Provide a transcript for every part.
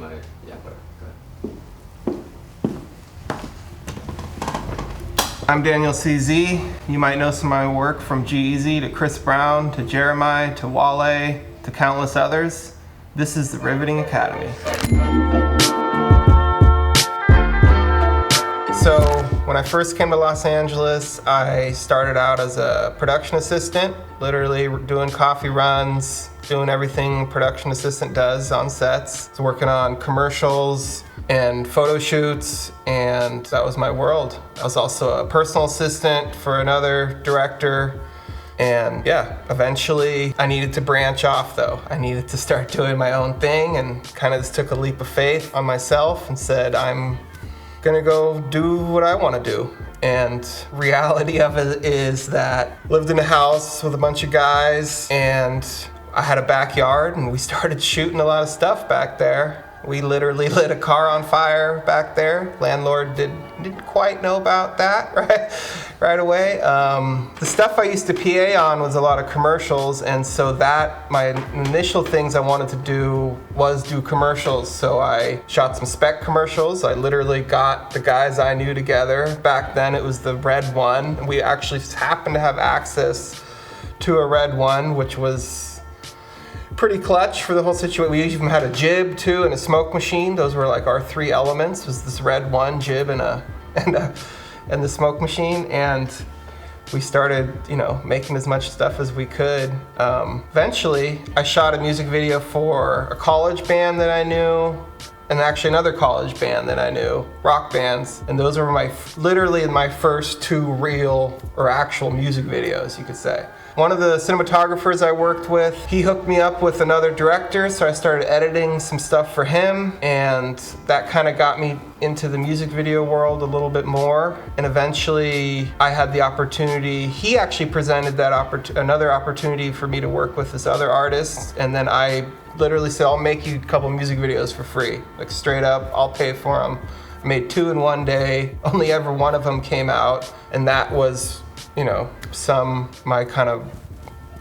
my, yeah, whatever, go ahead. I'm Daniel CZ. You might know some of my work from G-Eazy to Chris Brown to Jeremiah to Wale to countless others. This is the Riveting Academy. So when I first came to Los Angeles, I started out as a production assistant, literally doing coffee runs, doing everything a production assistant does on sets. So working on commercials and photo shoots, and that was my world. I was also a personal assistant for another director. And yeah, eventually I needed to branch off though. I needed to start doing my own thing, and kind of just took a leap of faith on myself and said, I'm gonna go do what I wanna do. And reality of it is that I lived in a house with a bunch of guys, and I had a backyard, and we started shooting a lot of stuff back there. We literally lit a car on fire back there. Landlord didn't quite know about that right away. The stuff I used to PA on was a lot of commercials, and so that my initial things I wanted to do was do commercials. So I shot some spec commercials. I literally got the guys I knew together. Back then it was the red one. We actually happened to have access to a red one, which was pretty clutch for the whole situation. We even had a jib too and a smoke machine. Those were like our three elements, was this red one, jib, and the smoke machine. And we started, making as much stuff as we could. Eventually, I shot a music video for a college band that I knew, and actually another college band that I knew, rock bands. And those were literally my first two real or actual music videos, you could say. One of the cinematographers I worked with, he hooked me up with another director, so I started editing some stuff for him, and that kind of got me into the music video world a little bit more. And eventually I had the opportunity, he actually presented that another opportunity for me to work with this other artist, and then I literally said, I'll make you a couple music videos for free, like straight up, I'll pay for them. I made 2 in one day, only ever one of them came out, and that was my kind of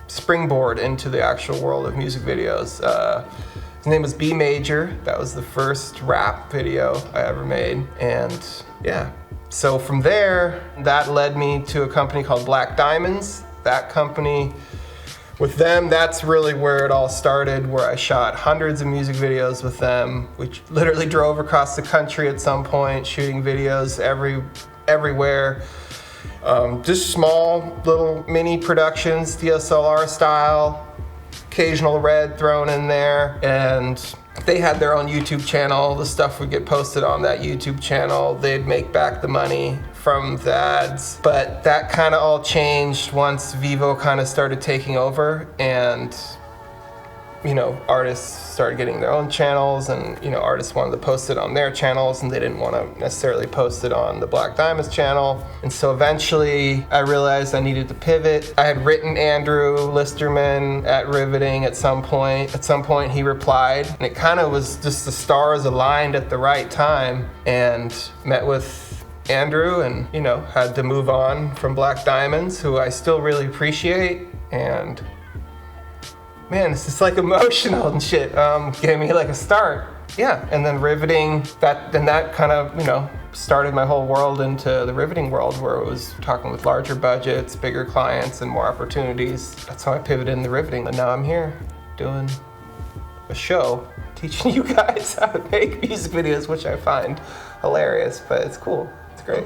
springboard into the actual world of music videos. His name was B Major. That was the first rap video I ever made. And yeah, so from there, that led me to a company called Black Diamonds. That company, with them, that's really where it all started, where I shot hundreds of music videos with them. We literally drove across the country at some point, shooting videos everywhere. Just small little mini productions, DSLR style, occasional red thrown in there, and they had their own YouTube channel. The stuff would get posted on that YouTube channel. They'd make back the money from the ads, but that kind of all changed once Vivo kind of started taking over, and artists started getting their own channels, and artists wanted to post it on their channels, and they didn't want to necessarily post it on the Black Diamonds channel. And so eventually I realized I needed to pivot. I had written Andrew Listerman at Riveting at some point. At some point he replied, and it kind of was just the stars aligned at the right time, and met with Andrew, and had to move on from Black Diamonds, who I still really appreciate. And man, it's just like emotional and shit. Gave me like a start. Yeah, and then Riveting, that kind of, started my whole world into the Riveting world, where it was talking with larger budgets, bigger clients, and more opportunities. That's how I pivoted into Riveting. And now I'm here doing a show, teaching you guys how to make music videos, which I find hilarious, but it's cool. It's great.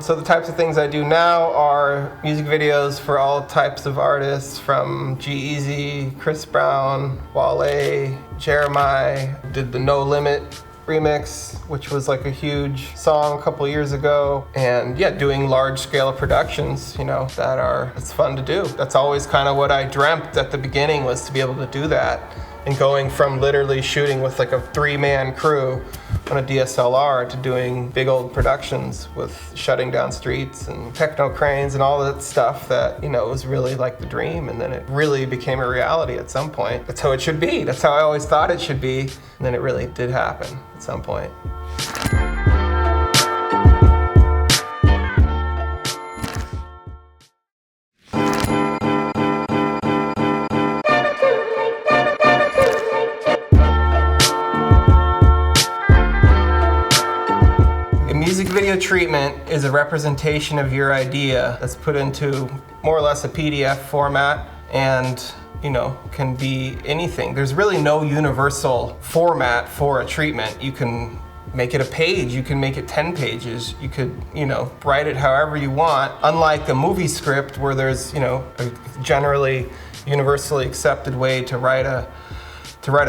So the types of things I do now are music videos for all types of artists, from G-Eazy, Chris Brown, Wale, Jeremiah. Did the No Limit remix, which was like a huge song a couple years ago. And yeah, doing large scale productions, it's fun to do. That's always kind of what I dreamt at the beginning, was to be able to do that. And going from literally shooting with like a 3-man crew on a DSLR to doing big old productions with shutting down streets and techno cranes and all that stuff that, was really like the dream. And then it really became a reality at some point. That's how it should be. That's how I always thought it should be. And then it really did happen at some point. video treatment is a representation of your idea that's put into more or less a PDF format, and can be anything. There's really no universal format for a treatment. You can make it a page, you can make it 10 pages, you could, write it however you want. Unlike a movie script where there's, a generally universally accepted way to write a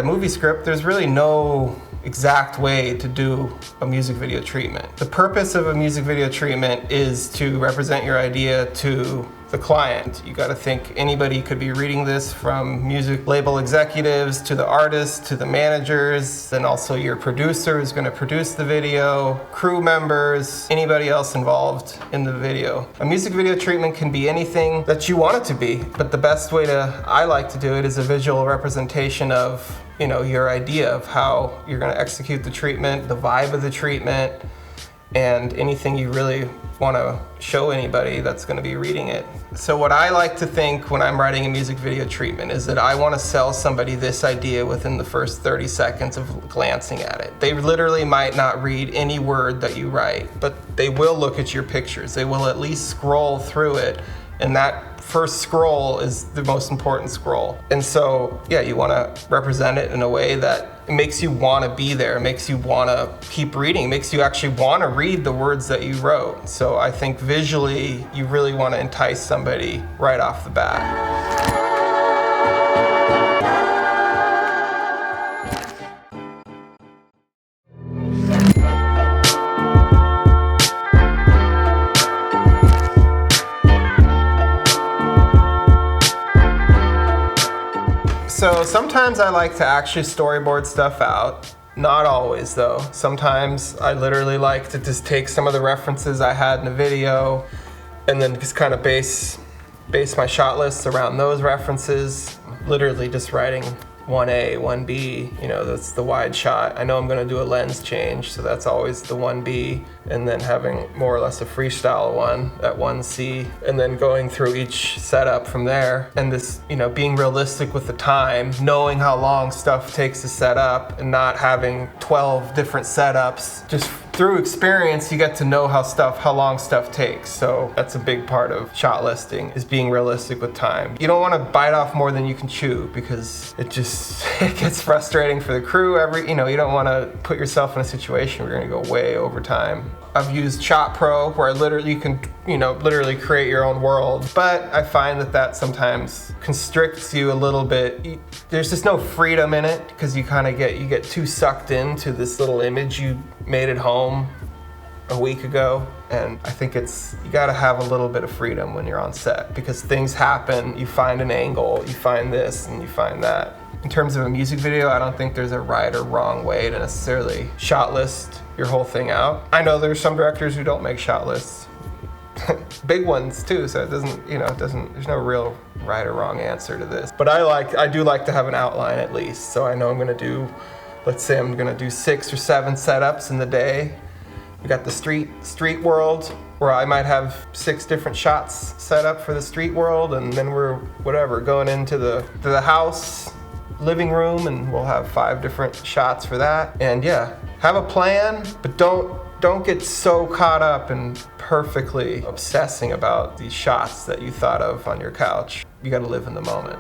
movie script, there's really no exact way to do a music video treatment. The purpose of a music video treatment is to represent your idea to the client. You got to think anybody could be reading this, from music label executives to the artists to the managers, then also your producer who's going to produce the video, crew members, anybody else involved in the video. A music video treatment can be anything that you want it to be, but the best way I like to do it is a visual representation of your idea of how you're going to execute the treatment, the vibe of the treatment, and anything you really want to show anybody that's going to be reading it. So what I like to think when I'm writing a music video treatment is that I want to sell somebody this idea within the first 30 seconds of glancing at it. They literally might not read any word that you write, but they will look at your pictures. They will at least scroll through it, and that first scroll is the most important scroll. And so, you want to represent it in a way that it makes you want to be there, it makes you want to keep reading, it makes you actually want to read the words that you wrote. So I think visually, you really want to entice somebody right off the bat. So sometimes I like to actually storyboard stuff out. Not always though. Sometimes I literally like to just take some of the references I had in the video and then just kind of base my shot lists around those references. Literally just writing 1A, 1B, that's the wide shot. I know I'm gonna do a lens change, so that's always the 1B, and then having more or less a freestyle one at 1C, and then going through each setup from there. And this, being realistic with the time, knowing how long stuff takes to set up and not having 12 different setups. Just through experience, you get to know how long stuff takes. So that's a big part of shot listing, is being realistic with time. You don't want to bite off more than you can chew, because it gets frustrating for the crew. You don't want to put yourself in a situation where you're going to go way over time. I've used Shot Pro, where you can literally create your own world, but I find that sometimes constricts you a little bit. There's just no freedom in it, because you get too sucked into this little image you made at home a week ago. And I think you gotta have a little bit of freedom when you're on set, because things happen, you find an angle, you find this and you find that. In terms of a music video, I don't think there's a right or wrong way to necessarily shot list your whole thing out. I know there's some directors who don't make shot lists. Big ones too, so there's no real right or wrong answer to this. But I do like to have an outline at least. So I know let's say I'm gonna do 6 or 7 setups in the day. We got the street world, where I might have 6 different shots set up for the street world, and then we're going into the house, living room, and we'll have 5 different shots for that. And have a plan, but don't get so caught up in perfectly obsessing about these shots that you thought of on your couch. You gotta live in the moment.